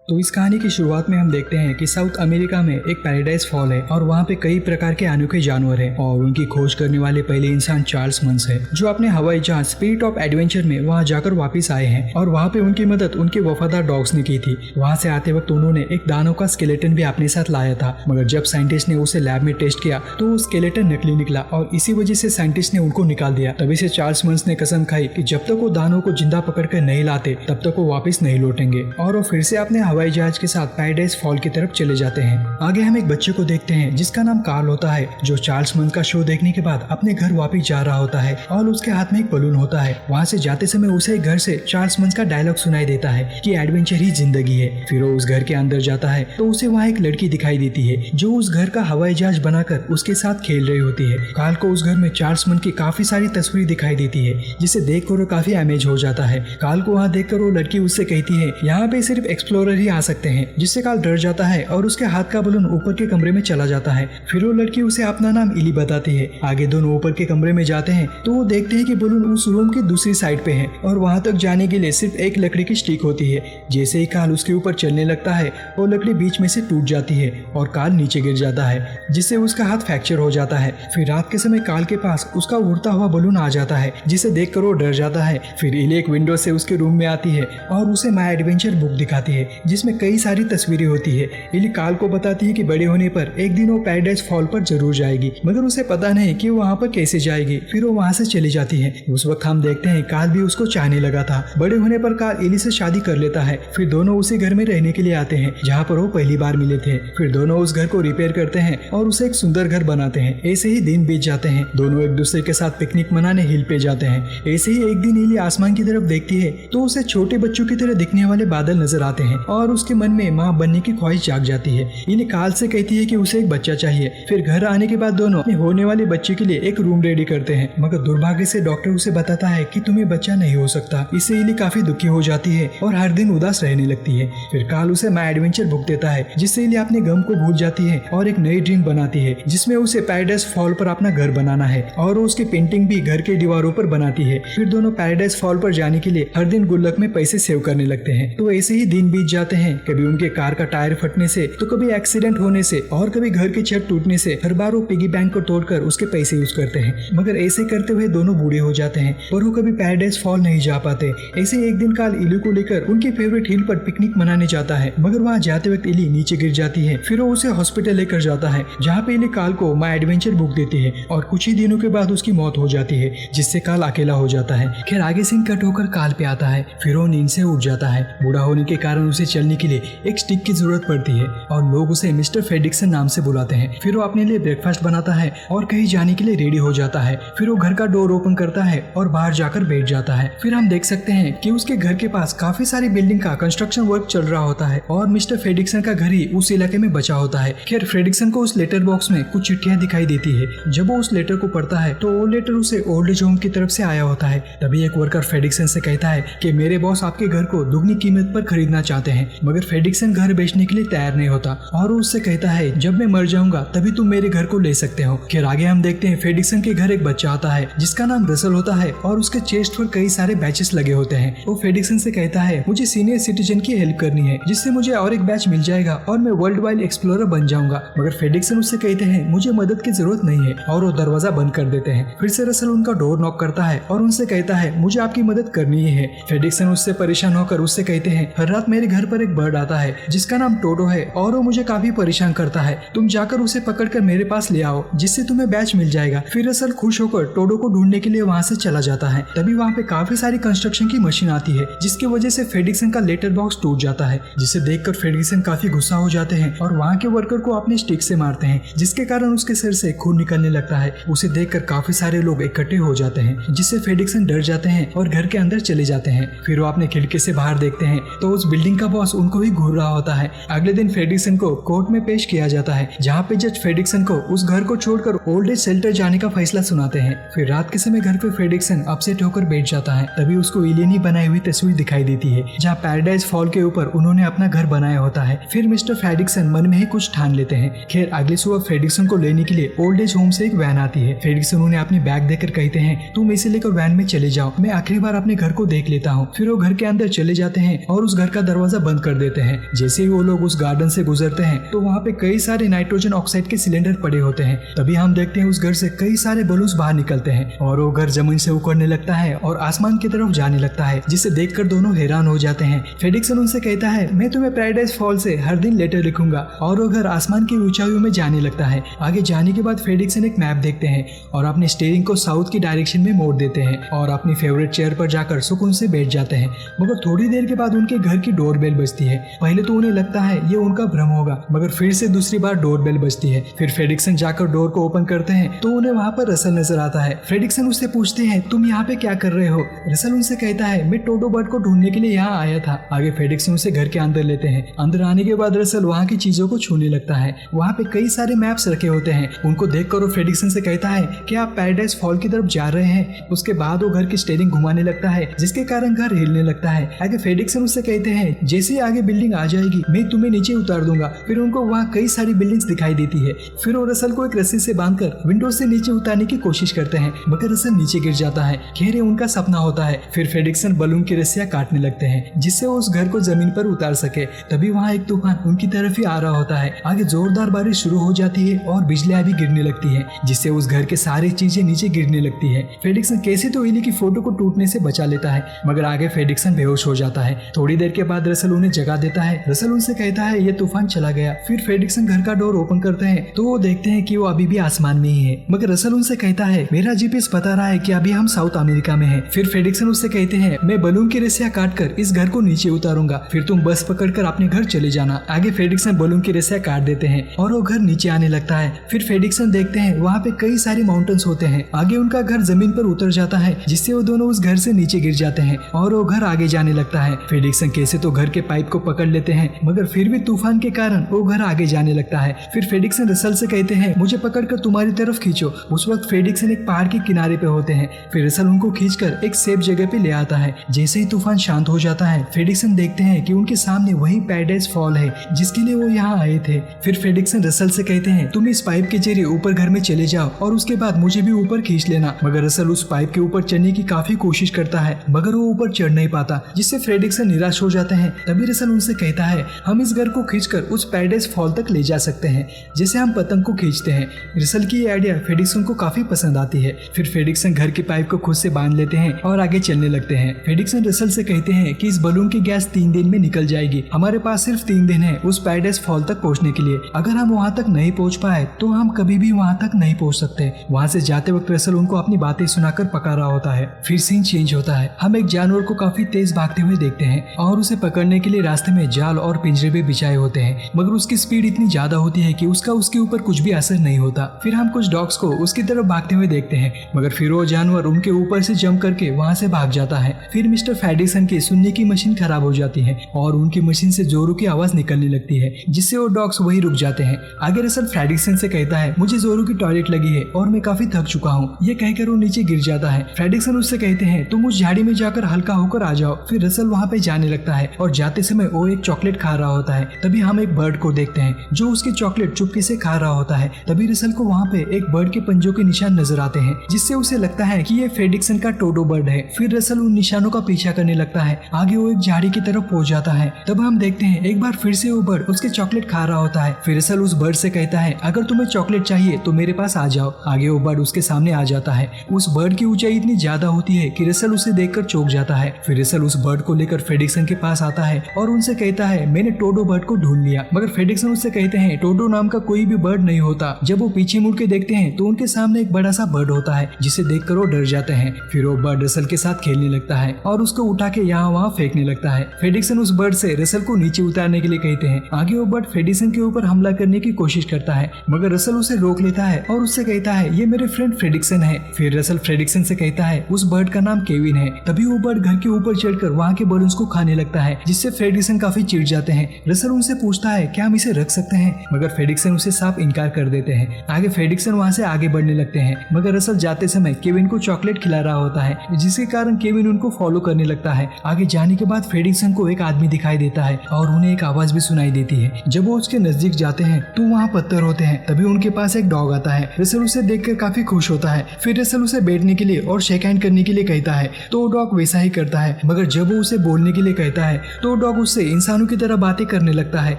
तो इस कहानी की शुरुआत में हम देखते हैं कि साउथ अमेरिका में एक पैराडाइज फॉल है और वहाँ पे कई प्रकार के अनोखे जानवर हैं और उनकी खोज करने वाले पहले इंसान चार्ल्स मंस है, जो अपने हवाई जहाज स्पिरिट ऑफ एडवेंचर में वहाँ जाकर वापस आए हैं और वहाँ पे उनकी मदद उनके वफादार डॉग्स ने की थी। वहाँ से आते वक्त उन्होंने एक दानव का स्केलेटन भी अपने साथ लाया था, मगर जब साइंटिस्ट ने उसे लैब में टेस्ट किया तो वो स्केलेटन नकली निकला और इसी वजह से साइंटिस्ट ने उनको निकाल दिया। तभी से चार्ल्स मंस ने कसम खाई कि जब तक वो दानव को जिंदा पकड़ कर नहीं लाते तब तक वो वापस नहीं लौटेंगे और वो फिर से अपने हवाई जहाज के साथ पैराडाइज फॉल की तरफ चले जाते हैं। आगे हम एक बच्चे को देखते हैं जिसका नाम कार्ल होता है, जो चार्ल्स मंस का शो देखने के बाद अपने घर वापस जा रहा होता है और उसके हाथ में एक बलून होता है। वहाँ से जाते समय उसे घर से चार्ल्स मंस का डायलॉग सुनाई देता है कि एडवेंचर ही जिंदगी है। फिर वो उस घर के अंदर जाता है तो उसे वहाँ एक लड़की दिखाई देती है जो उस घर का हवाई जहाज बनाकर उसके साथ खेल रही होती है। कार्ल को उस घर में चार्ल्स मंस की काफी सारी तस्वीर दिखाई देती है जिसे देखकर वो काफी अमेज हो जाता है। कार्ल को वहाँ देखकर वो लड़की उससे कहती है यहाँ पे सिर्फ एक्सप्लोरर ही आ सकते हैं, जिससे कार्ल डर जाता है और उसके हाथ का बलून ऊपर के कमरे में चला जाता है। फिर वो लड़की उसे अपना नाम इली बताती है। आगे दोनों ऊपर के कमरे में जाते हैं तो वो देखते हैं कि बलून उस रूम की दूसरी साइड पे है और वहां तक जाने के लिए सिर्फ एक लकड़ी की स्टिक होती है। जैसे ही कार्ल उसके ऊपर चलने लगता है वो लकड़ी बीच में से टूट जाती है और कार्ल नीचे गिर जाता है, जिससे उसका हाथ फ्रैक्चर हो जाता है। फिर रात के समय कार्ल के पास उसका उड़ता हुआ बलून आ जाता है जिसे देखकर वो डर जाता है। फिर इली एक विंडो से उसके रूम में आती है और उसे माय एडवेंचर बुक दिखाती है जिसमें कई सारी तस्वीरें होती है। इली कार्ल को बताती है कि बड़े होने पर एक दिन वो पैराडाइज फॉल पर जरूर जाएगी, मगर उसे पता नहीं कि वो वहाँ पर कैसे जाएगी। फिर वो वहाँ से चली जाती है। उस वक्त हम देखते हैं कार्ल भी उसको चाहने लगा था। बड़े होने पर कार्ल इली से शादी कर लेता है। फिर दोनों उसी घर में रहने के लिए आते हैं जहाँ पर वो पहली बार मिले थे। फिर दोनों उस घर को रिपेयर करते हैं और उसे एक सुंदर घर बनाते हैं। ऐसे ही दिन बीत जाते हैं। दोनों एक दूसरे के साथ पिकनिक मनाने हिल पे जाते हैं। ऐसे ही एक दिन इली आसमान की तरफ देखती है तो उसे छोटे बच्चों की तरह दिखने वाले बादल नजर आते हैं और उसके मन में माँ बनने की ख्वाहिश जाग जाती है। इली कार्ल से कहती है कि उसे एक बच्चा चाहिए। फिर घर आने के बाद दोनों अपने होने वाले बच्चे के लिए एक रूम रेडी करते हैं, मगर दुर्भाग्य से डॉक्टर उसे बताता है कि तुम्हें बच्चा नहीं हो सकता। इससे इली काफी दुखी हो जाती है और हर दिन उदास रहने लगती है। फिर कार्ल उसे माय एडवेंचर बुक देता है जिससे इली अपने गम को भूल जाती है और एक नई ड्रीम बनाती है जिसमें उसे पैराडाइज फॉल पर अपना घर बनाना है और उसकी पेंटिंग भी घर के दीवारों पर बनाती है। फिर दोनों पैराडाइज फॉल पर जाने के लिए हर दिन गुल्लक में पैसे सेव करने लगते हैं। तो ऐसे ही दिन बीत जाते हैं। कभी उनके कार का टायर फटने से, तो कभी एक्सीडेंट होने से और कभी घर की छत टूटने से। हर बार वो पिगी बैंक को तोड़कर उसके पैसे यूज करते हैं, मगर ऐसे करते हुए दोनों बूढ़े हो जाते हैं और वो कभी पैराडाइज फॉल नहीं जा पाते। ऐसे एक दिन कार्ल इली को लेकर उनकी फेवरेट हिल पर पिकनिक मनाने जाता है, मगर वहाँ जाते वक्त इली नीचे गिर जाती है। फिर वो उसे हॉस्पिटल लेकर जाता है जहाँ पे इली कार्ल को माय एडवेंचर बुक देती है और कुछ ही दिनों के बाद उसकी मौत हो जाती है, जिससे कार्ल अकेला हो जाता है। खैर आगे सीन कट होकर कार्ल पे आता है। फिर वो नींद से उठ जाता है। बूढ़ा होने के कारण उसे चलने के लिए एक स्टिक की जरूरत पड़ती है और लोग उसे मिस्टर फ्रेडरिक्सन नाम से बुलाते हैं। फिर वो अपने लिए ब्रेकफास्ट बनाता है और कहीं जाने के लिए रेडी हो जाता है। फिर वो घर का डोर ओपन करता है और बाहर जाकर बैठ जाता है। फिर हम देख सकते हैं कि उसके घर के पास काफी सारी बिल्डिंग का कंस्ट्रक्शन वर्क चल रहा होता है और मिस्टर फ्रेडरिक्सन का घर ही उस इलाके में बचा होता है। खैर फ्रेडरिक्सन को उस लेटर बॉक्स में कुछ चिट्ठियां दिखाई देती है। जब वो उस लेटर को पढ़ता है तो वो लेटर उसे ओल्ड एज होम की तरफ से आया होता है। तभी एक वर्कर फ्रेडरिक्सन से कहता है कि मेरे बॉस आपके घर को दुगनी कीमत पर खरीदना चाहते हैं, मगर फ्रेडरिक्सन घर बेचने के लिए तैयार नहीं होता और उससे कहता है जब मैं मर जाऊंगा तभी तुम मेरे घर को ले सकते हो। खैर आगे हम देखते हैं फ्रेडरिक्सन के घर एक बच्चा आता है जिसका नाम रसल होता है और उसके चेस्ट पर कई सारे बैचेस लगे होते हैं। वो फ्रेडरिक्सन से कहता है मुझे सीनियर सिटीजन की हेल्प करनी है जिससे मुझे और एक बैच मिल जाएगा और मैं वर्ल्ड वाइड एक्सप्लोरर बन जाऊंगा, मगर फ्रेडरिक्सन उससे कहते हैं मुझे मदद की जरूरत नहीं है और वो दरवाजा बंद कर देते हैं। फिर से रसल उनका डोर नॉक करता है और उनसे कहता है मुझे आपकी मदद करनी ही है। फ्रेडरिक्सन उससे परेशान होकर उससे कहते हैं हर रात मेरे घर पर एक बर्ड आता है जिसका नाम टोडो है और वो मुझे काफी परेशान करता है, तुम जाकर उसे पकड़कर मेरे पास ले आओ जिससे तुम्हें बैच मिल जाएगा। फिर रसल खुश होकर टोडो को ढूंढने के लिए वहाँ से चला जाता है। तभी वहाँ पे काफी सारी कंस्ट्रक्शन की मशीन आती है जिसकी वजह से फ्रेडरिक्सन का लेटर बॉक्स टूट जाता है, जिसे देखकर फ्रेडरिक्सन काफी गुस्सा हो जाते हैं और वहाँ के वर्कर को अपनी स्टिक से मारते हैं जिसके कारण उसके सिर से खून निकलने लगता है। उसे देखकर काफी सारे लोग इकट्ठे हो जाते हैं जिससे फ्रेडरिक्सन डर जाते हैं और घर के अंदर चले जाते हैं। फिर वो अपने खिड़की से बाहर देखते हैं तो उस बिल्डिंग का बॉस उनको ही घूर रहा होता है। अगले दिन फ्रेडरिक्सन को कोर्ट में पेश किया जाता है जहाँ पे जज फ्रेडरिक्सन को उस घर को छोड़कर ओल्ड एज शेल्टर जाने का फैसला सुनाते हैं। फिर रात के समय घर पे फ्रेडरिक्सन अपसेट होकर बैठ जाता है। तभी उसको एलियन ही बनाई हुई तस्वीर दिखाई देती है जहाँ पैराडाइज फॉल के ऊपर उन्होंने अपना घर बनाया होता है। फिर मिस्टर फ्रेडरिक्सन मन में ही कुछ ठान लेते हैं। खैर अगली सुबह फ्रेडरिक्सन को लेने के लिए ओल्ड एज होम से एक वैन आती है। फ्रेडरिक्सन उन्हें अपनी बैग देकर कहते हैं तुम इसे लेकर वैन में चले जाओ, मैं आखिरी बार अपने घर को देख लेता हूँ। फिर वो घर के अंदर चले जाते हैं और उस घर का दरवाजा बंद बंद कर देते हैं। जैसे ही वो लोग उस गार्डन से गुजरते हैं तो वहाँ पे कई सारे नाइट्रोजन ऑक्साइड के सिलेंडर पड़े होते हैं। तभी हम देखते हैं उस घर से कई सारे बलून्स बाहर निकलते हैं और वो घर जमीन से उखड़ने लगता है और आसमान की तरफ जाने लगता है, जिसे देखकर दोनों हैरान हो जाते हैं। फेडिक्सन उनसे कहता है मैं तुम्हें पैराडाइज फॉल से हर दिन लेटर लिखूंगा और वो घर आसमान की ऊंचाइयों में जाने लगता है। आगे जाने के बाद फेडिक्सन एक मैप देखते हैं और अपने स्टीयरिंग को साउथ की डायरेक्शन में मोड़ देते हैं और अपनी फेवरेट चेयर पर जाकर सुकून से बैठ जाते हैं। मगर थोड़ी देर के बाद उनके घर की डोरबेल बजती है। पहले तो उन्हें लगता है ये उनका भ्रम होगा, मगर फिर से दूसरी बार डोरबेल बजती है। फिर फेडिक्सन जाकर डोर को ओपन करते हैं तो उन्हें वहाँ पर रसल नजर आता है। फेडिक्सन उससे पूछते हैं तुम यहाँ पे क्या कर रहे हो? रसल उनसे कहता है मैं टोडो बर्ड को ढूंढने के लिए यहाँ आया था। आगे फेडिक्सन उसे घर के अंदर लेते हैं। अंदर आने के बाद रसल वहाँ की चीजों को छूने लगता है। वहाँ पे कई सारे मैप्स रखे होते हैं। उनको देखकर वो फेडिक्सन से कहता है कि आप पैराडाइज फॉल की तरफ जा रहे हैं। उसके बाद वो घर की स्टीयरिंग घुमाने लगता है, जिसके कारण घर हिलने लगता है। आगे फेडिक्सन उससे कहते हैं जैसे ही आगे बिल्डिंग आ जाएगी मैं तुम्हें नीचे उतार दूंगा। फिर उनको वहाँ कई सारी बिल्डिंग्स दिखाई देती है। फिर वो रसल को एक रस्सी से बांधकर विंडो से नीचे उतारने की कोशिश करते हैं, मगर रसल नीचे गिर जाता है। खैर उनका सपना होता है। फिर फेडिक्सन बलून की रस्सियां काटने लगते हैं जिससे वो उस घर को जमीन पर उतार सके। तभी वहाँ एक तूफान उनकी तरफ ही आ रहा होता है। आगे जोरदार बारिश शुरू हो जाती है और बिजलियां भी गिरने लगती है, जिससे उस घर के सारी चीजें नीचे गिरने लगती है। फेडिक्सन कैसे तो इली की फोटो को टूटने से बचा लेता है, मगर आगे फेडिक्सन बेहोश हो जाता है। थोड़ी देर के बाद रसल उन्हें जगा देता है। रसल उनसे कहता है ये तूफान चला गया। फिर फेडिक्सन घर का डोर ओपन करते हैं तो वो देखते हैं कि वो अभी भी आसमान में ही है, मगर रसल उनसे कहता है मेरा जीपीएस बता रहा है कि अभी हम साउथ अमेरिका में हैं। फिर फेडिक्सन उससे कहते हैं मैं बलून की रस्सियां काटकर इस घर को नीचे उतारूंगा, फिर तुम बस पकड़कर अपने घर चले जाना। आगे फेडिक्सन बलून की रस्सियां काट देते हैं और वो घर नीचे आने लगता है। फिर फेडिक्सन देखते हैं वहाँ पे कई सारे माउंटेन्स होते हैं। आगे उनका घर जमीन पर उतर जाता है, जिससे वो दोनों उस घर से नीचे गिर जाते हैं और वो घर आगे जाने लगता है। फेडिक्सन कैसे तो घर के पाइप को पकड़ लेते हैं, मगर फिर भी तूफान के कारण वो घर आगे जाने लगता है। फिर फेडिक्सन रसल से कहते हैं मुझे पकड़कर तुम्हारी तरफ खींचो। उस वक्त फेडिक्सन एक पहाड़ के किनारे पे होते हैं। फिर रसल उनको खींचकर एक सेफ जगह पे ले आता है। जैसे ही तूफान शांत हो जाता है फेडिक्सन देखते हैं कि उनके सामने वही पैराडाइज फॉल है जिसके लिए वो यहाँ आए थे। फिर फेडिक्सन रसल से कहते हैं तुम इस पाइप के जरिए ऊपर घर में चले जाओ और उसके बाद मुझे भी ऊपर खींच लेना। मगर रसल उस पाइप के ऊपर चढ़ने की काफी कोशिश करता है, मगर वो ऊपर चढ़ नहीं पाता, जिससे फेडिक्सन निराश हो जाते हैं। तभी रसल उनसे कहता है हम इस घर को खींचकर उस पैराडाइज फॉल तक ले जा सकते हैं, जैसे हम पतंग को खींचते हैं। रसल की ये आइडिया फेडिक्सन को काफी पसंद आती है। फिर फेडिक्सन घर के पाइप को खुद से बांध लेते हैं और आगे चलने लगते हैं। फेडिक्सन रसल से कहते हैं कि इस बलून की गैस 3 दिन में निकल जाएगी। हमारे पास सिर्फ 3 दिन है उस पैराडाइज फॉल तक पहुंचने के लिए। अगर हम वहां तक नहीं पहुंच पाए तो हम कभी भी वहां तक नहीं पहुंच सकते। वहां से जाते वक्त रसल उनको अपनी बातें सुनाकर पका रहा होता है। फिर सीन चेंज होता है। हम एक जानवर को काफी तेज भागते हुए देखते हैं और उसे पकड़ने के लिए रास्ते में जाल और पिंजरे भी बिछाए होते हैं, मगर उसकी स्पीड इतनी ज्यादा होती है कि उसका उसके ऊपर कुछ भी असर नहीं होता। फिर हम कुछ डॉग्स को उसकी तरफ भागते हुए देखते हैं, मगर फिर वो जानवर उनके ऊपर से जंप करके वहां से भाग जाता है। फिर मिस्टर फेडिक्सन की सुनने की मशीन खराब हो जाती है और उनकी मशीन से जोरू की आवाज निकलने लगती है, जिससे वो डॉग्स वही रुक जाते हैं। आगे रसल फेडिक्सन से कहता है मुझे जोरू की टॉयलेट लगी है और मैं काफी थक चुका हूँ। ये कहकर वो नीचे गिर जाता है। फेडिक्सन उससे कहते हैं तुम उस झाड़ी में जाकर हल्का होकर आ जाओ। फिर रसल वहाँ पे जाने लगता है और जाते समय वो एक चॉकलेट खा रहा होता है। तभी हम एक बर्ड को देखते हैं जो उसकी चॉकलेट चुपके से खा रहा होता है। तभी रसल को वहाँ पे एक बर्ड के पंजों के निशान नजर आते हैं, जिससे उसे लगता है कि ये फेडिक्सन का टोडो बर्ड है। फिर रसल उन निशानों का पीछा करने लगता है। आगे वो एक झाड़ी की तरफ पहुंच जाता है। तब हम देखते हैं एक बार फिर से वो बर्ड उसके चॉकलेट खा रहा होता है। फिर रसल उस बर्ड से कहता है अगर तुम्हें चॉकलेट चाहिए तो मेरे पास आ जाओ। आगे वो बर्ड उसके सामने आ जाता है। उस बर्ड की ऊंचाई इतनी ज्यादा होती है कि रसल उसे देखकर चौंक जाता है। फिर रसल उस बर्ड को लेकर फेडिक्सन के पास आता है और उनसे कहता है मैंने टोडो बर्ड को ढूंढ लिया। मगर फेडिक्सन उससे कहते हैं टोडो नाम का कोई भी बर्ड नहीं होता। जब वो पीछे मुड़ के देखते हैं तो उनके सामने एक बड़ा सा बर्ड होता है, जिसे देखकर वो डर जाते हैं। फिर वो बर्ड रसल के साथ खेलने लगता है और उसको उठा के यहाँ वहाँ फेंकने लगता है। फेडिक्सन उस बर्ड से रसल को नीचे उतारने के लिए कहते हैं। आगे वो बर्ड फेडिक्सन के ऊपर हमला करने की कोशिश करता है, मगर रसल उसे रोक लेता है और उससे कहता है ये मेरे फ्रेंड फेडिक्सन है। फिर रसल फेडिक्सन से कहता है उस बर्ड का नाम केविन है। तभी वो बर्ड घर के ऊपर चढ़कर वहाँ के बलून्स को खाने लगता है, जिससे फेडिक्सन काफी चिढ़ जाते हैं। रसल उनसे पूछता है क्या हम इसे रख सकते हैं, मगर फेडिक्सन उसे साफ इनकार कर देते हैं। आगे फेडिक्सन वहाँ से आगे बढ़ने लगते हैं, मगर रसल जाते समय केविन को चॉकलेट खिला रहा होता है, जिसके कारण केविन उनको फॉलो करने लगता है। आगे जाने के बाद फेडिक्सन को एक आदमी दिखाई देता है और उन्हें एक आवाज भी सुनाई देती है। जब वो उसके नजदीक जाते हैं तो वहाँ पत्थर होते हैं। तभी उनके पास एक डॉग आता है। रसल उसे देखकर काफी खुश होता है। फिर रसल उसे बैठने के लिए और शेक हैंड करने के लिए कहता है तो डॉग वैसा ही करता है, मगर जब वो उसे बोलने के लिए कहता है तो डॉग उससे इंसानों की तरह बातें करने लगता है।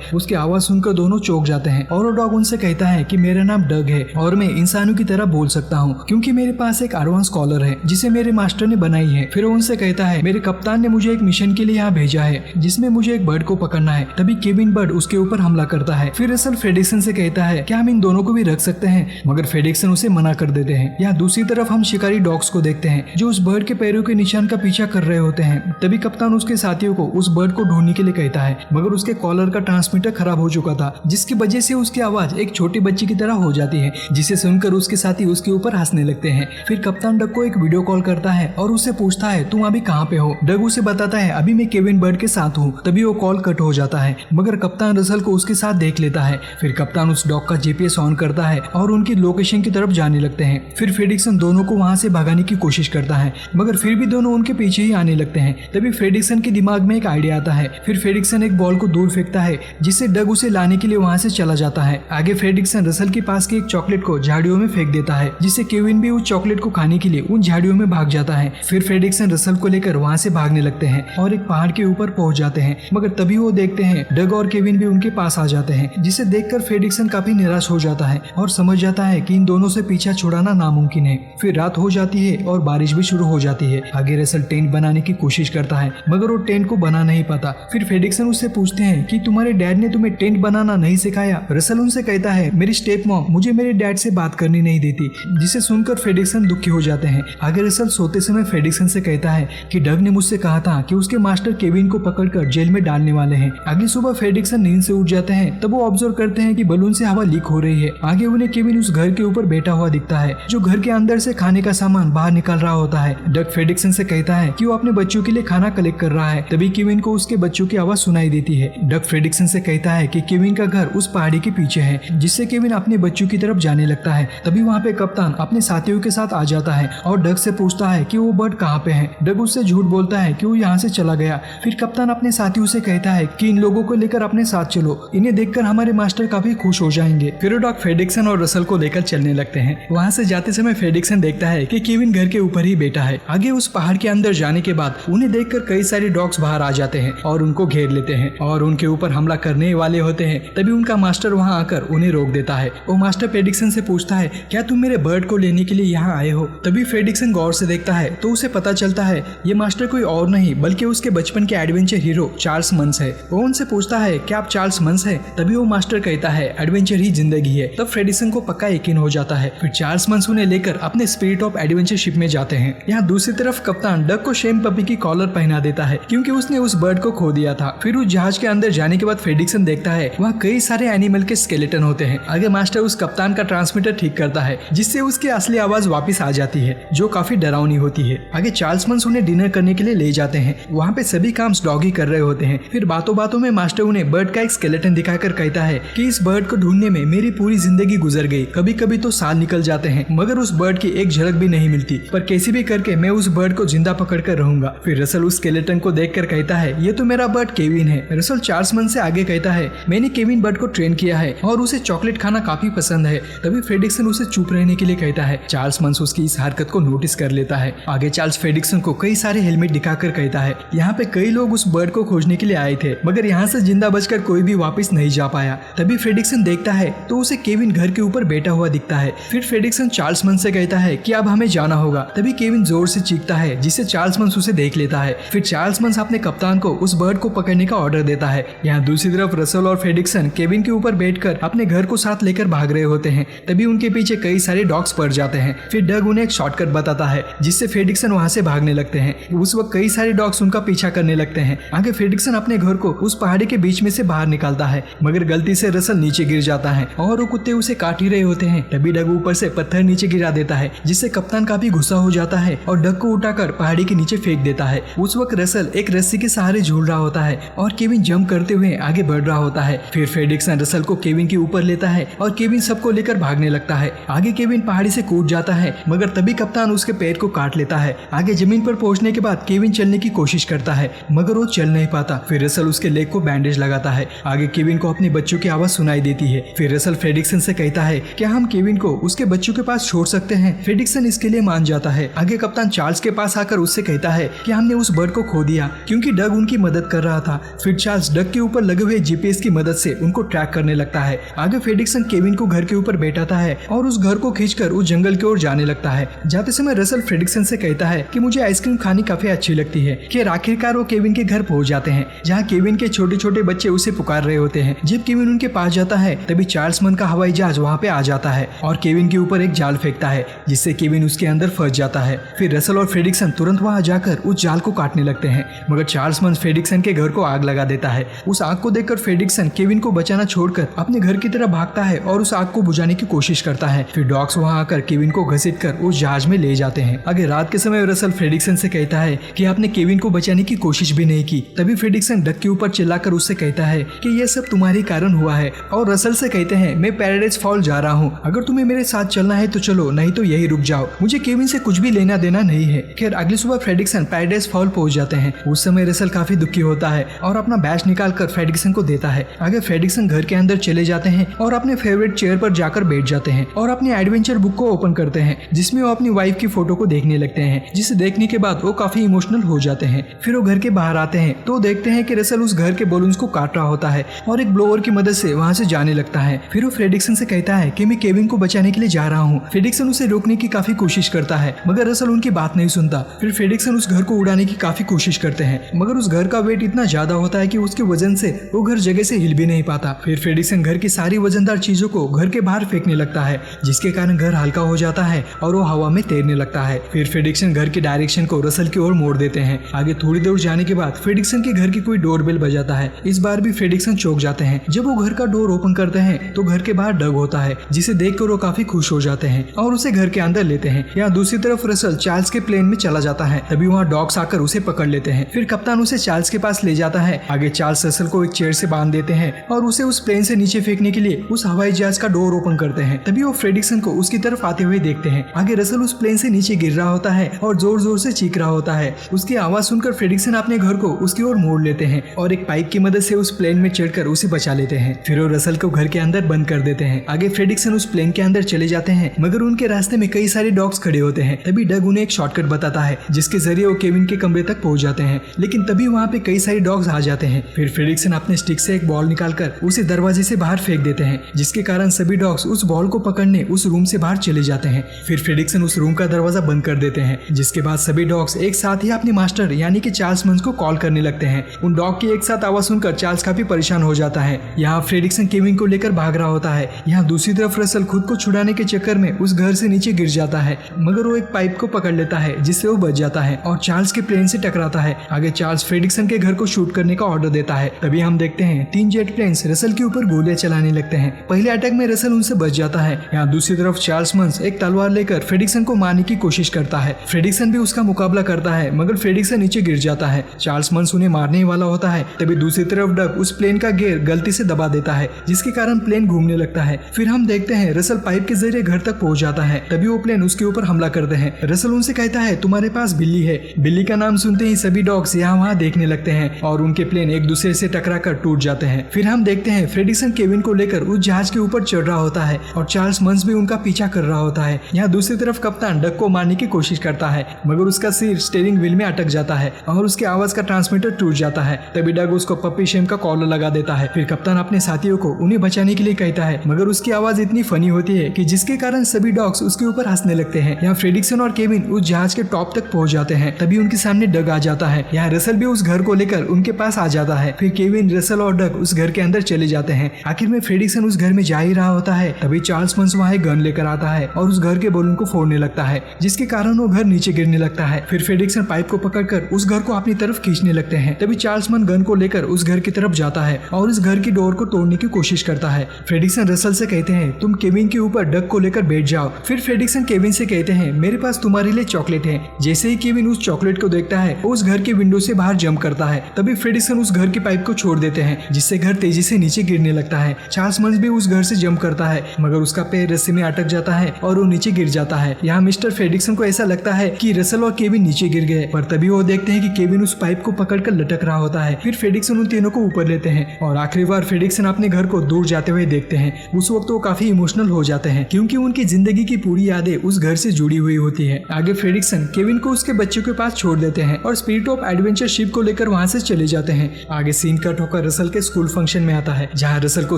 उसकी आवाज सुनकर दोनों चौंक जाते हैं और वो डॉग उनसे कहता है कि मेरा नाम डग है और मैं इंसानों की तरह बोल सकता हूँ क्योंकि मेरे पास एक एडवांस कॉलर है जिसे मेरे मास्टर ने बनाई है। फिर वो उनसे कहता है मेरे कप्तान ने मुझे एक मिशन के लिए यहाँ भेजा है जिसमें मुझे एक बर्ड को पकड़ना है। तभी केविन बर्ड उसके ऊपर हमला करता है। फिर रसल फ्रेडरिक्सन से कहता है क्या हम इन दोनों को भी रख सकते हैं, मगर फ्रेडरिक्सन उसे मना कर देते हैं। यहाँ दूसरी तरफ हम शिकारी डॉग्स को देखते हैं जो उस बर्ड के पैरों के निशान का पीछा कर रहे होते हैं। तभी कप्तान उसके साथियों को उस बर्ड को ढूंढने के लिए कहता है, मगर उसके कॉलर का ट्रांसमीटर खराब हो चुका था जिसकी वजह से उसकी आवाज एक छोटी बच्ची की तरह हो जाती है, जिसे सुनकर उसके साथी उसके ऊपर हंसने लगते हैं। फिर कप्तान डग को एक वीडियो कॉल करता है और उससे पूछता है तुम अभी कहाँ पे हो। डग उसे बताता है अभी मैं केविन बर्ड के साथ हूँ। तभी वो कॉल कट हो जाता है, मगर कप्तान रसल को उसके साथ देख लेता है। फिर कप्तान उस डॉग का जीपीएस ऑन करता है और उनकी लोकेशन की तरफ जाने लगते हैं। फिर फ्रेडरिक्सन दोनों को वहां से भगाने की कोशिश करता है, मगर फिर भी दोनों उनके पीछे ही आने लगते हैं। तभी फ्रेडरिक्सन के दिमाग में एक आइडिया आता है। फिर फ्रेडरिक्सन एक बॉल को दूर फेंकता है जिससे डग उसे लाने के लिए वहां से चला जाता है। आगे फ्रेडरिक्सन रसल के पास की एक चॉकलेट को झाड़ियों में फेंक देता है जिससे केविन भी उस चॉकलेट को खाने के लिए उन झाड़ियों में भाग जाता है। फिर फ्रेडरिक्सन रसल को लेकर वहां से भागने लगते हैं और एक पहाड़ के ऊपर पहुंच जाते हैं, मगर तभी वो देखते हैं डग और केविन भी उनके पास आ जाते हैं, जिसे देखकर फ्रेडरिक्सन काफी निराश हो जाता है और समझ जाता है कि इन दोनों से पीछा छुड़ाना नामुमकिन है। फिर रात हो जाती है और बारिश भी शुरू हो जाती है। आगे रसल टेंट बनाने की कोशिश करता है, मगर वो टेंट को बना नहीं पाता। फिर फ्रेडरिक्सन उससे पूछते हैं कि तुम्हारे डैड ने तुम्हें टेंट बनाना नहीं सिखाया। रसल उनसे कहता है मेरी स्टेप मॉम मुझे मेरे डैड से बात करनी नहीं देती, जिसे सुनकर फ्रेडरिक्सन दुखी हो जाते हैं। आगे रसल सोते समय फ्रेडरिक्सन से कहता है कि डग ने मुझसे कहा था कि उसके मास्टर केविन को पकड़कर जेल में डालने वाले हैं। अगली सुबह फ्रेडरिक्सन नींद से उठ जाते हैं, तब वो ऑब्जर्व करते हैं कि बलून से हवा लीक हो रही है। आगे उन्हें केविन उस घर के ऊपर बैठा हुआ दिखता है जो घर के अंदर से खाने का सामान बाहर निकाल रहा होता है। डग फ्रेडरिक्सन से कहता है कि वो अपने बच्चों के लिए खाना कलेक्ट कर रहा है। तभी केविन को उसके बच्चों की आवाज सुनाई देती है। डग फ्रेडरिक्सन से कहता है कि केविन का घर उस पहाड़ी के पीछे है, जिससे केविन अपने बच्चों की तरफ जाने लगता है। तभी वहाँ पे कप्तान अपने साथियों के साथ आ जाता है और डग से पूछता है कि वो बर्ड कहाँ पे है। डग उससे झूठ बोलता है कि वो यहाँ से चला गया। फिर कप्तान अपने साथियों से कहता है कि इन लोगों को लेकर अपने साथ चलो, इन्हें देखकर हमारे मास्टर काफी खुश हो जाएंगे। फिर वो डॉग फ्रेडरिक्सन और रसल को लेकर चलने लगते हैं। वहाँ से जाते समय फ्रेडरिक्सन देखता है कि केविन घर के ऊपर ही बैठा है। आगे उस पहाड़ के अंदर जाने के बाद उन्हें देखकर कई सारे डॉग्स बाहर आ जाते हैं और उनको घेर लेते हैं और उनके ऊपर हमला करने वाले होते हैं। तभी उनका मास्टर वहाँ आकर उन्हें रोक देता है। वो मास्टर फ्रेडरिक्सन से पूछता है क्या तुम मेरे बर्ड को लेने के लिए यहाँ आए हो। तभी फ्रेडरिक्सन गौर से देखता है तो उसे पता चलता है ये मास्टर कोई और नहीं बल्कि उसके बचपन के एडवेंचर हीरो चार्ल्स मंस है। वो उनसे पूछता है क्या आप चार्ल्स मंस है। तभी वो मास्टर कहता है एडवेंचर ही जिंदगी है। तब फ्रेडरिक्सन को पक्का यकीन हो जाता है। फिर चार्ल्स मंस उन्हें लेकर अपने स्पिरिट ऑफ एडवेंचर शिप में जाते हैं। यहाँ दूसरी तरफ कप्तान डग को शेम पपी की कॉलर पहना देता है क्योंकि उसने उस बर्ड को खो दिया था। फिर उस जहाज के अंदर जाने के बाद फ्रेडरिक्सन देखता है वहाँ कई सारे एनिमल के स्केलेटन होते हैं। आगे मास्टर उस कप्तान का ट्रांसमीटर ठीक करता है जिससे उसकी असली आवाज वापस आ जाती है जो काफी डरावनी होती है। आगे चार्ल्स मंस उन्हें डिनर करने के लिए ले जाते हैं। वहाँ पे सभी काम डॉग ही कर रहे होते हैं। फिर बातों बातों में मास्टर उन्हें बर्ड का एक स्केलेटन दिखाकर कहता है कि इस बर्ड को ढूंढने में मेरी पूरी जिंदगी गुजर गई, कभी कभी तो साल निकल जाते हैं मगर उस बर्ड की एक झलक भी नहीं मिलती, पर कैसे भी करके मैं उस बर्ड को जिंदा पकड़ कर रहूंगा। फिर रसल उस स्केलेटन को देखकर कहता है ये तो मेरा बर्ड केविन है। रसल चार्ल्स मंस से आगे कहता है मैंने केविन बर्ड को ट्रेन किया है और उसे चॉकलेट खाना काफी पसंद है। तभी फ्रेडरिक्सन उसे चुप रहने के लिए कहता है। चार्ल्स मंस उसकी इस हरकत को नोटिस कर लेता है। आगे चार्ल्स फ्रेडरिक्सन को कई सारे हेलमेट दिखाकर कहता है यहाँ पे कई लोग उस बर्ड को खोजने के लिए आए थे मगर यहाँ से जिंदा बचकर कोई भी वापस नहीं जा पाया। तभी फ्रेडरिक्सन देखता है तो उसे केविन घर के ऊपर बैठा हुआ दिखता है। फिर फ्रेडरिक्सन चार्ल्स मंस से कहता है कि अब हमें जाना होगा। तभी केविन जोर से चीखता है जिससे चार्ल्स मंस उसे देख लेता है। फिर चार्ल्स मंस अपने कप्तान को उस बर्ड को पकड़ने का ऑर्डर देता है। यहाँ दूसरी तरफ रसल और फ्रेडरिक्सन केविन के ऊपर बैठकर अपने घर को साथ लेकर भाग रहे होते हैं। तभी उनके पीछे कई सारे डॉग्स पड़ जाते हैं। फिर डग उन्हें एक शॉर्टकट बताता है जिससे फ्रेडरिक्सन वहां से भागने लगते हैं। उस वक्त कई सारे डॉग्स उनका पीछा करने लगते हैं। आगे फ्रेडरिक्सन अपने घर को उस पहाड़ी के बीच में से बाहर निकालता है मगर गलती से रसल नीचे गिर जाता है और वो कुत्ते उसे काट ही रहे होते हैं। तभी डग ऊपर से पत्थर नीचे गिरा देता है जिससे कप्तान काफी गुस्सा हो जाता है और डग को उठाकर पहाड़ी के नीचे फेंक देता है। उस वक्त रसल एक रस्सी के सहारे झूल रहा होता है और केविन जंप करते हुए आगे बढ़ रहा होता है। फिर फ्रेडरिक्सन रसल को केविन के ऊपर लेता है और केविन सबको लेकर भागने लगता है। आगे केविन पहाड़ी से कूद जाता है मगर तभी कप्तान उसके पैर को काट लेता है। आगे जमीन पर पहुंचने के बाद केविन चलने की कोशिश करता है मगर वो चल नहीं पाता। फिर रसल उसके लेग को बैंडेज लगाता है। आगे केविन को अपने बच्चों की आवाज सुनाई देती है। फिर रसल फ्रेडरिक्सन से कहता है क्या हम केविन को उसके बच्चों के पास छोड़ सकते हैं। फ्रेडरिक्सन इसके लिए मान जाता है। आगे कप्तान चार्ल्स के पास आकर उससे कहता है कि हमने उस बर्ड को खो दिया क्योंकि डग उनकी मदद मदद कर रहा था। फिर चार्ल्स डग के ऊपर लगे हुए जीपीएस की मदद से उनको ट्रैक करने लगता है। आगे फ्रेडरिक्सन केविन को घर के ऊपर बैठाता है और उस घर को खींचकर उस जंगल की ओर जाने लगता है। जाते समय रसल फ्रेडरिक्सन से कहता है कि मुझे आइसक्रीम खानी काफी अच्छी लगती है। फिर आखिरकार वो केविन के घर पहुंच जाते हैं, जहाँ केविन के छोटे छोटे बच्चे उसे पुकार रहे होते हैं। जब केविन उनके पास जाता है तभी चार्ल्स मन का हवाई जहाज वहाँ पे आ जाता है और केविन के ऊपर एक जाल फेंकता है, जिससे केविन उसके अंदर फंस जाता है। फिर रसल और फ्रेडरिक्सन तुरंत वहाँ जाकर उस जाल को काटने लगते हैं, मगर चार्ल्स मन फ्रेडरिक्सन के घर को आग लगा देता है। उस आग को देखकर फ्रेडरिक्सन केविन को बचाना छोड़कर अपने घर की तरफ भागता है और उस आग को बुझाने की कोशिश करता है। फिर डॉग्स वहाँ आकर केविन को घसीटकर उस जहाज में ले जाते हैं। आगे रात के समय रसल फ्रेडरिक्सन से कहता है कि आपने केविन को बचाने की कोशिश भी नहीं की। तभी फ्रेडरिक्सन डग के ऊपर चिल्लाकर उससे कहता है कि यह सब तुम्हारे कारण हुआ है, और रसल से कहते हैं मैं पैराडाइज फॉल जा रहा हूँ, अगर तुम्हें मेरे साथ चलना है तो चलो, नहीं तो यही रुक जाओ, मुझे केविन से कुछ भी लेना देना नहीं है। खैर अगली सुबह फ्रेडरिक्सन पैराडाइज फॉल पहुंच जाते हैं। उस समय रसल काफी दुखी होता है और अपना बैच निकाल कर फ्रेडरिक्सन को देता है। आगे फ्रेडरिक्सन घर के अंदर चले जाते हैं और अपने फेवरेट चेयर पर जाकर बैठ जाते हैं और अपनी एडवेंचर बुक को ओपन करते हैं, जिसमें वो अपनी वाइफ की फोटो को देखने लगते हैं, जिसे देखने के बाद वो काफी इमोशनल हो जाते हैं। फिर वो घर के बाहर आते हैं तो देखते हैं कि रसल उस घर के बलून्स को काट रहा होता है और एक ब्लोअर की मदद से वहां से जाने लगता है। फिर वो फ्रेडरिक्सन से कहता है कि मैं केविन को बचाने के लिए जा रहा हूँ। फ्रेडरिक्सन उसे रोकने की काफी कोशिश करता है, मगर रसल उनकी बात नहीं सुनता। फिर फ्रेडरिक्सन उस घर को उड़ाने की काफी कोशिश करते हैं, मगर उस घर का वेट इतना ज्यादा होता है कि उसके वजन से वो घर जगह से हिल भी नहीं पाता। फिर फ्रेडरिक्सन घर की सारी वजनदार चीजों को घर के बाहर फेंकने लगता है, जिसके कारण घर हल्का हो जाता है और वो हवा में तैरने लगता है। फिर फ्रेडरिक्सन घर की डायरेक्शन को रसल की ओर मोड़ देते हैं। आगे थोड़ी देर जाने के बाद फ्रेडरिक्सन के घर की कोई डोरबेल बजाता है। इस बार भी फ्रेडरिक्सन चौंक जाते हैं। जब वो घर का डोर ओपन करते हैं तो घर के बाहर डग होता है, जिसे देखकर वो काफी खुश हो जाते हैं और उसे घर के अंदर लेते हैं। यहाँ दूसरी तरफ रसल चार्ल्स के प्लेन में चला जाता है, तभी वहाँ डॉग्स आकर उसे पकड़ लेते हैं। फिर कप्तान उसे चार्ल्स के पास ले जाता है। आगे चार्ल्स रसल को एक चेयर से बांध देते हैं और उसे उस प्लेन से नीचे फेंकने के लिए उस हवाई जहाज का डोर ओपन करते हैं। तभी वो फ्रेडरिक्सन को उसकी तरफ आते हुए देखते हैं। आगे रसल उस प्लेन से नीचे गिर रहा होता है और जोर जोर से चीख रहा होता है। उसकी आवाज सुनकर फ्रेडरिक्सन अपने घर को उसकी ओर मोड़ लेते हैं और एक पाइप की मदद से उस प्लेन में चढ़कर उसे बचा लेते हैं। फिर वो रसल को घर के अंदर बंद कर देते हैं। आगे फ्रेडरिक्सन उस प्लेन के अंदर चले जाते हैं, मगर उनके रास्ते में कई सारे डॉग्स खड़े होते हैं। तभी डग उन्हें एक शॉर्टकट बताता है, जिसके जरिए वो केविन के कमरे तक पहुंच जाते हैं। लेकिन तभी वहाँ पे कई सारे डॉग्स आ जाते हैं। फिर फ्रेडरिक्सन अपने स्टिक से एक बॉल निकालकर उसे दरवाजे से बाहर फेंक देते हैं, जिसके कारण सभी डॉग्स उस बॉल को पकड़ने उस रूम से बाहर चले जाते हैं। फिर फ्रेडरिक्सन उस रूम का दरवाजा बंद कर देते हैं, जिसके बाद सभी डॉग्स एक साथ ही अपने मास्टर यानी कि चार्ल्स मंस को कॉल करने लगते हैं। उन डॉग की एक साथ आवाज सुनकर चार्ल्स काफी परेशान हो जाता है। यहाँ फ्रेडरिक्सन केविन को लेकर भाग रहा होता है। यहाँ दूसरी तरफ रसल खुद को छुड़ाने के चक्कर में उस घर से नीचे गिर जाता है, मगर वो एक पाइप को पकड़ लेता है, जिससे वो बच जाता है और चार्ल्स के प्लेन से टकराता है। आगे चार्ल्स फ्रेडरिक्सन के घर को शूट करने का ऑर्डर देता है। तभी हम देखते हैं 3 जेट प्लेन्स रसल के ऊपर गोलियां चलाने लगते हैं। पहले अटैक में रसल उनसे बच जाता है। यहाँ दूसरी तरफ चार्ल्स मंस एक तलवार लेकर फ्रेडरिक्सन को मारने की कोशिश करता है। फ्रेडरिक्सन भी उसका मुकाबला करता है, मगर फ्रेडरिक्सन नीचे गिर जाता है। चार्ल्स मंस उन्हें मारने वाला होता है। तभी दूसरी तरफ डग उस प्लेन का गियर गलती से दबा देता है, जिसके कारण प्लेन घूमने लगता है। फिर हम देखते हैं रसल पाइप के जरिए घर तक पहुंच जाता है। तभी वो प्लेन उसके ऊपर हमला करते हैं। रसल उनसे कहता है तुम्हारे पास बिल्ली है। बिल्ली का नाम सुनते ही सभी डॉग्स यहाँ वहाँ देखने लगते हैं और उनके प्लेन एक दूसरे से टकराकर टूट जाते हैं। फिर हम देखते हैं फ्रेडरिक्सन केविन को लेकर उस जहाज के ऊपर चढ़ रहा होता है और चार्ल्स मंस भी उनका पीछा कर रहा होता है। यहाँ दूसरी तरफ कप्तान डग को मारने की कोशिश करता है, मगर उसका सिर स्टीयरिंग व्हील में अटक जाता है और उसकी आवाज का ट्रांसमीटर टूट जाता है। तभी डग उसको पप्पी शेम का कॉलर लगा देता है। फिर कप्तान अपने साथियों को उन्हें बचाने के लिए कहता है, मगर उसकी आवाज इतनी फनी होती है कि जिसके कारण सभी डॉग्स उसके ऊपर हंसने लगते हैं। यहाँ फ्रेडरिक्सन और केविन उस जहाज के टॉप तक पहुंच जाते हैं। तभी उनके सामने डग आ जाता है। यहाँ रसल भी उस घर को लेकर उनके पास आ जाता है। फिर केविन, रसल और डग उस घर के अंदर चले जाते हैं। आखिर में फ्रेडरिक्सन उस घर में जा ही रहा होता है, तभी चार्ल्स मंस वहाँ एक गन लेकर आता है और उस घर के बलून को फोड़ने लगता है, जिसके कारण वो घर नीचे गिरने लगता है। फिर फ्रेडरिक्सन पाइप को पकड़कर उस घर को अपनी तरफ खींचने लगते हैं। तभी चार्ल्स मंस गन को लेकर उस घर की तरफ जाता है और उस घर की डोर को तोड़ने की कोशिश करता है। फ्रेडरिक्सन रसल से कहते हैं तुम केविन के ऊपर डग को लेकर बैठ जाओ। फिर फ्रेडरिक्सन केविन से कहते हैं मेरे पास तुम्हारे लिए चॉकलेट है। जैसे ही केविन उस चॉकलेट को देखता है वो उस घर के विंडो से बाहर जंप करता है। तभी फ्रेडरिक्सन उस घर की पाइप को छोड़ देते हैं, जिससे घर तेजी से नीचे गिरने लगता है। चार्ल्स मंस भी उस घर से जंप करता है, मगर उसका पैर रस्सी में अटक जाता है और वो नीचे गिर जाता है। यहाँ मिस्टर फ्रेडरिक्सन को ऐसा लगता है कि रसल और केविन नीचे गिर गए, पर तभी वो देखते हैं कि केविन उस पाइप को पकड़कर लटक रहा होता है। फिर फ्रेडरिक्सन उन तीनों को ऊपर लेते हैं और आखिरी बार फ्रेडरिक्सन अपने घर को दूर जाते हुए देखते हैं। उस वक्त वो काफी इमोशनल हो जाते हैं, क्योंकि उनकी जिंदगी की पूरी यादें उस घर से जुड़ी हुई होती है। आगे फ्रेडरिक्सन केविन को उसके बच्चों के पास छोड़ देते हैं और स्पिरिट ऑफ एडवेंचर शिप को लेकर लेकर वहाँ से चले जाते हैं। आगे सीन कट होकर रसल के स्कूल फंक्शन में आता है, जहाँ रसल को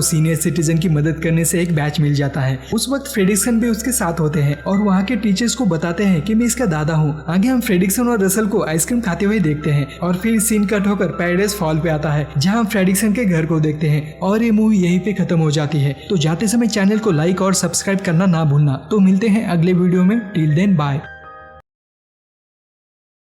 सीनियर सिटीजन की मदद करने से एक बैच मिल जाता है। उस वक्त फ्रेडिक्सन भी उसके साथ होते हैं और वहाँ के टीचर्स को बताते हैं कि मैं इसका दादा हूँ। आगे हम फ्रेडिक्सन और रसल को आइसक्रीम खाते हुए देखते हैं और फिर सीन कट होकर पैराडाइज फॉल पे आता है, जहाँ हम फ्रेडिक्सन के घर को देखते हैं और ये मूवी यहीं पे खत्म हो जाती है। तो जाते समय चैनल को लाइक और सब्सक्राइब करना ना भूलना। तो मिलते हैं अगले वीडियो में। Till then bye.